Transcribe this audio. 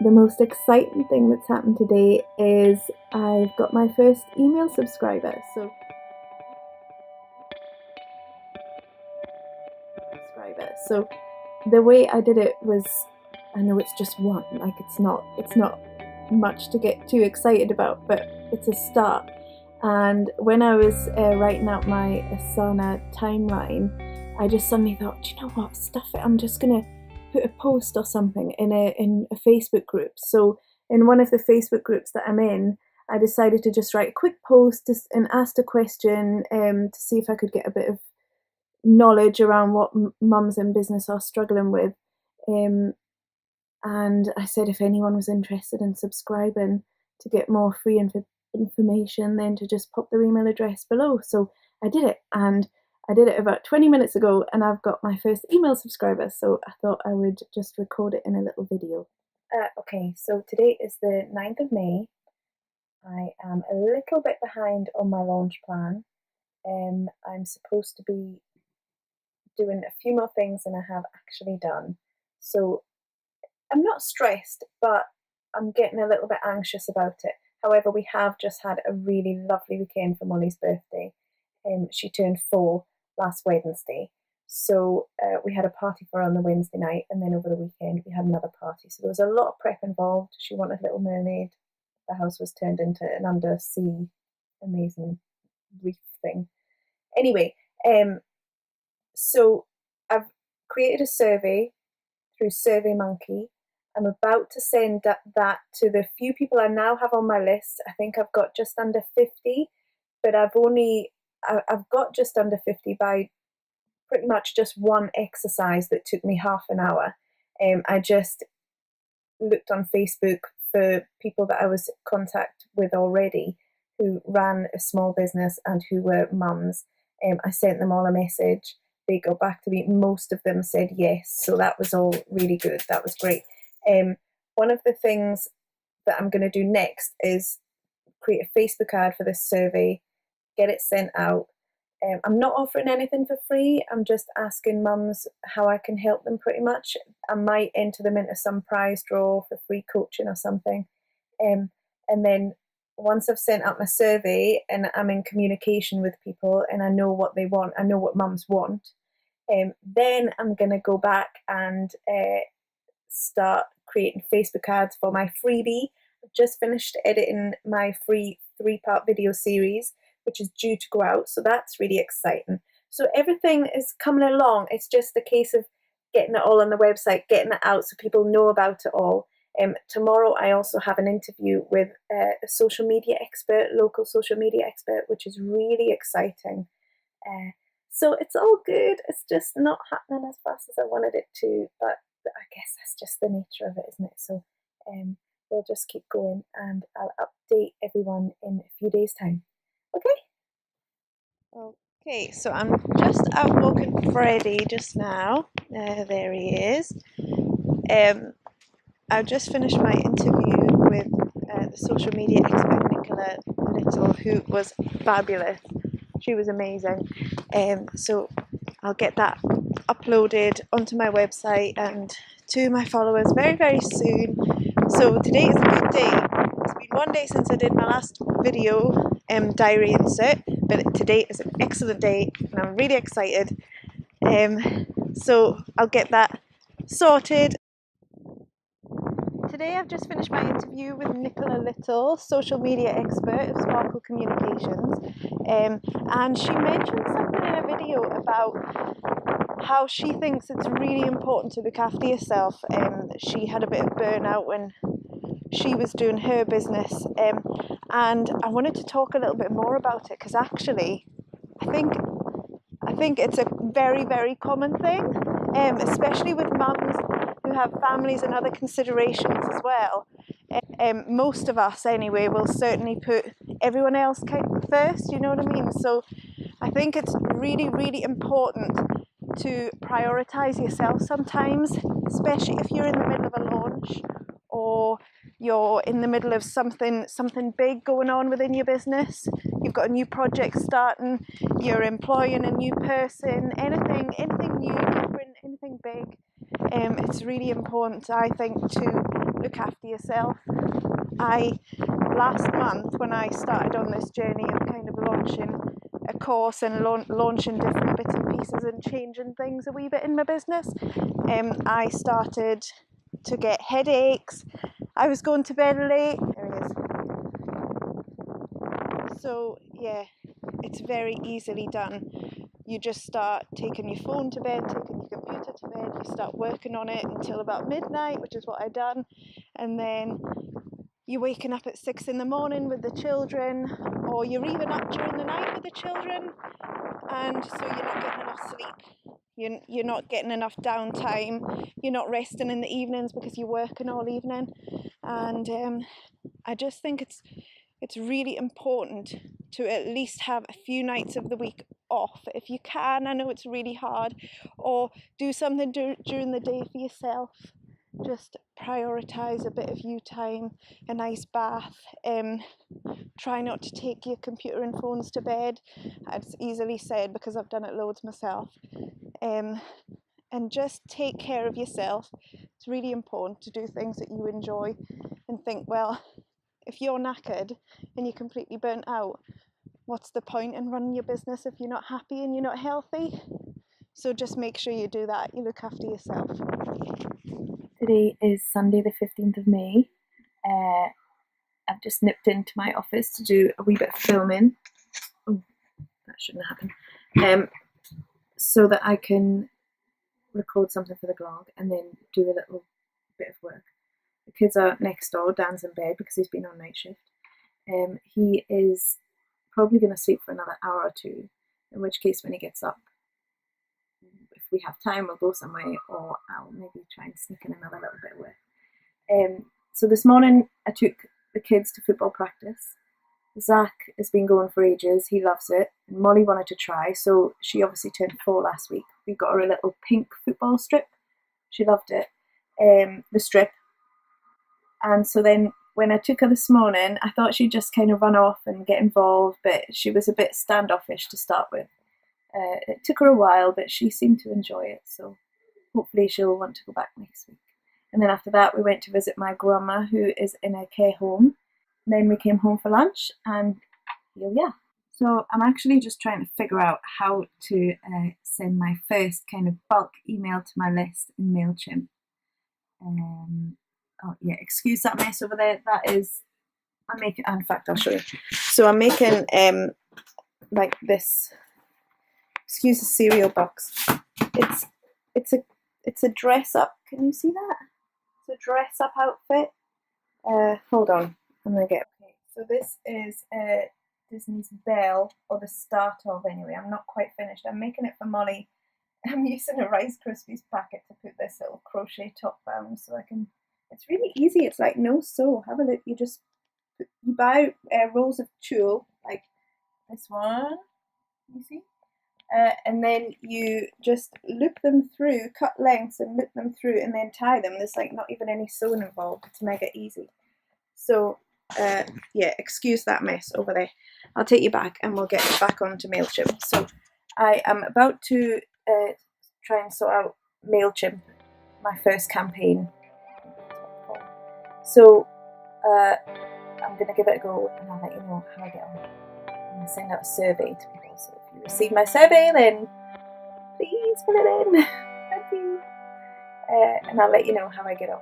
The most exciting thing that's happened today is I've got my first email subscriber. So the way I did it was, I know it's just one, like it's not much to get too excited about, but it's a start. And when I was writing out my Asana timeline, I just suddenly thought, do you know what? Stuff it. I'm just gonna put a post or something in a Facebook group. So in one of the Facebook groups that I'm in, I decided to just write a quick post and asked a question to see if I could get a bit of knowledge around what mums in business are struggling with. Um, and I said if anyone was interested in subscribing to get more free information, then to just pop their email address below. So I did it, and I did it about 20 minutes ago, and I've got my first email subscriber. So I thought I would just record it in a little video. Okay, so today is the 9th of May. I am a little bit behind on my launch plan. I'm supposed to be doing a few more things than I have actually done. So I'm not stressed, but I'm getting a little bit anxious about it. However, we have just had a really lovely weekend for Molly's birthday. She turned 4 last Wednesday. So we had a party for her on the Wednesday night, and then over the weekend we had another party. So there was a lot of prep involved. She wanted Little Mermaid. The house was turned into an undersea amazing reef thing. Anyway, so I've created a survey through SurveyMonkey. I'm about to send that to the few people I now have on my list. I think I've got just under 50, but I've got just under 50 by pretty much just one exercise that took me half an hour. I just looked on Facebook for people that I was in contact with already who ran a small business and who were mums. I sent them all a message. They got back to me. Most of them said yes, so that was all really good. That was great. One of the things that I'm going to do next is create a Facebook ad for this survey, get it sent out. I'm not offering anything for free. I'm just asking mums how I can help them pretty much. I might enter them into some prize draw for free coaching or something. And then once I've sent out my survey and I'm in communication with people and I know what they want, I know what mums want, then I'm going to go back and start creating Facebook ads for my freebie. I've just finished editing my free 3-part video series, which is due to go out. So that's really exciting. So everything is coming along. It's just a case of getting it all on the website, getting it out so people know about it all. Tomorrow I also have an interview with a social media expert, local social media expert, which is really exciting. So it's all good. It's just not happening as fast as I wanted it to, but I guess that's just the nature of it, isn't it? So we'll just keep going, and I'll update everyone in a few days' time. Okay, so I'm just out walking Freddie just now. There he is. I've just finished my interview with the social media expert Nicola Little, who was fabulous. She was amazing. So I'll get that uploaded onto my website and to my followers very, very soon. So today is a good day. It's been one day since I did my last video diary insert, but today is an excellent day and I'm really excited. So I'll get that sorted. Today I've just finished my interview with Nicola Little, social media expert of Sparkle Communications, and she mentioned something in a video about how she thinks it's really important to look after yourself. She had a bit of burnout when she was doing her business, and I wanted to talk a little bit more about it because actually I think it's a very, very common thing, especially with mums who have families and other considerations as well. Most of us anyway will certainly put everyone else first, you know what I mean? So I think it's really, really important to prioritize yourself sometimes, especially if you're in the middle of a launch or you're in the middle of something big going on within your business. You've got a new project starting, you're employing a new person, anything new, different, anything big. It's really important, I think, to look after yourself. Last month, when I started on this journey of kind of launching a course and launching different bits and pieces and changing things a wee bit in my business, I started to get headaches. I was going to bed late. There it is. So yeah, it's very easily done. You just start taking your phone to bed, taking your computer to bed, you start working on it until about midnight, which is what I done, and then you're waking up at 6 in the morning with the children, or you're even up during the night with the children, and so you're not getting enough sleep. You're not getting enough downtime. You're not resting in the evenings because you're working all evening, and I just think it's really important to at least have a few nights of the week off if you can. I know it's really hard, or do something during the day for yourself. Just prioritize a bit of you time, a nice bath. Try not to take your computer and phones to bed. It's easily said because I've done it loads myself. And just take care of yourself. It's really important to do things that you enjoy and think, well, if you're knackered and you're completely burnt out, what's the point in running your business if you're not happy and you're not healthy? So just make sure you do that. You look after yourself. Today is Sunday the 15th of May. I've just nipped into my office to do a wee bit of filming. Oh, that shouldn't happen. So that I can record something for the vlog and then do a little bit of work. The kids are next door. Dan's in bed because he's been on night shift. He is probably going to sleep for another hour or two, in which case when he gets up, if we have time, we'll go somewhere, or I'll maybe try and sneak in another little bit of work. So this morning I took the kids to football practice. Zach has been going for ages, he loves it, and Molly wanted to try, so she obviously turned 4 last week. We got her a little pink football strip, she loved it, the strip. And so then when I took her this morning, I thought she'd just kind of run off and get involved, but she was a bit standoffish to start with. It took her a while, but she seemed to enjoy it, so hopefully she'll want to go back next week. And then after that, we went to visit my grandma, who is in a care home. And then we came home for lunch, and yeah. So I'm actually just trying to figure out how to send my first kind of bulk email to my list in MailChimp. Oh yeah, excuse that mess over there. That is, I'm making, in fact, I'll show you. So I'm making like this. Excuse the cereal box. It's a dress up. Can you see that? It's a dress up outfit. Hold on, I'm gonna get. Okay, so this is Disney's Belle, or the start of anyway. I'm not quite finished. I'm making it for Molly. I'm using a Rice Krispies packet to put this little crochet top down, so I can. It's really easy. It's like no sew. Have a look. You buy rolls of tulle like this one. You see. And then you just loop them through, cut lengths and loop them through, and then tie them. There's like not even any sewing involved. It's mega easy. So yeah, excuse that mess over there. I'll take you back and we'll get back onto MailChimp. So I am about to try and sort out MailChimp, my first campaign. So I'm going to give it a go and I'll let you know how I get on. I'm going to send out a survey to people. So if you receive my survey, then please fill it in. Thank you. And I'll let you know how I get on.